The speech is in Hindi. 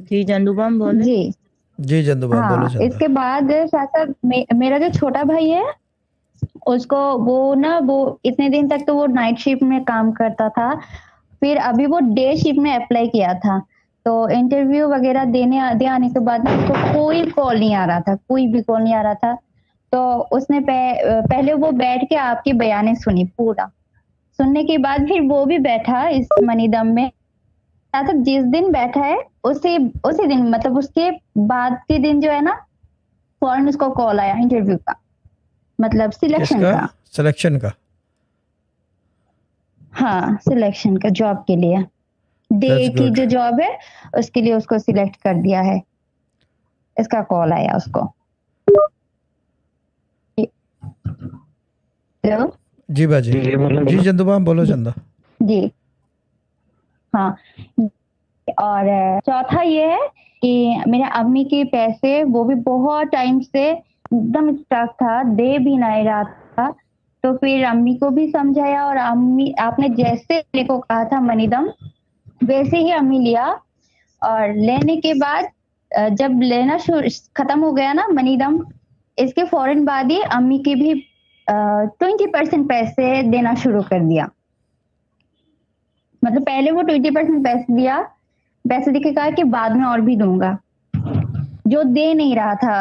जी चंदूबम बोले। जी। जी चंदू बोलो हाँ, चंदा। इसके बाद साथ साथ मेरा जो छोटा भाई है, उसको वो इतने दिन तक तो वो नाइट शिफ्ट में काम करता था। फिर अभी वो डे शिफ्ट में अप्लाई किया था। तो इंटरव्यू वगैरह दे आने के बाद ना उसको कोई कॉल नहीं आ रहा था, कोई भी कॉल नहीं आ रहा था। तो उसने पहले वो बैठ के आपकी बयानें सुनी पूरा। सुनने के बाद फिर वो भी बैठा इस मनीदम में। मतलब जिस दिन बैठा है, उसी उसी दिन, मतलब उसके बाद के दिन जो है ना, फौरन उसको कॉल आया इंटरव्यू का, मतलब सिलेक्शन किसका? का। सिलेक्शन का? हाँ, सिलेक्शन का, जॉब के लिए। दैट्स डे की गुड। जो जॉब है, उसके लिए उसको सिलेक्ट कर दिया है। इसका कॉल आया उसको। हेलो। जी बाजी। जी बोलो जी बोलो। चंदू बोलो जी। चंदा। जी। हाँ। और चौथा ये है कि मेरे अम्मी के पैसे वो भी बहुत टाइम से एकदम स्टक था, दे भी नहीं रहा था। तो फिर अम्मी को भी समझाया, और अम्मी आपने जैसे मेरे को कहा था मनीदम, वैसे ही अम्मी लिया। और लेने के बाद जब लेना खत्म हो गया ना मनीदम, इसके फौरन बाद ही अम्मी की भी 20% पैसे देना शुरू कर दिया। मतलब पहले वो 20% पैसे दिया, पैसे देके कहा कि बाद में और भी दूंगा, जो दे नहीं रहा था।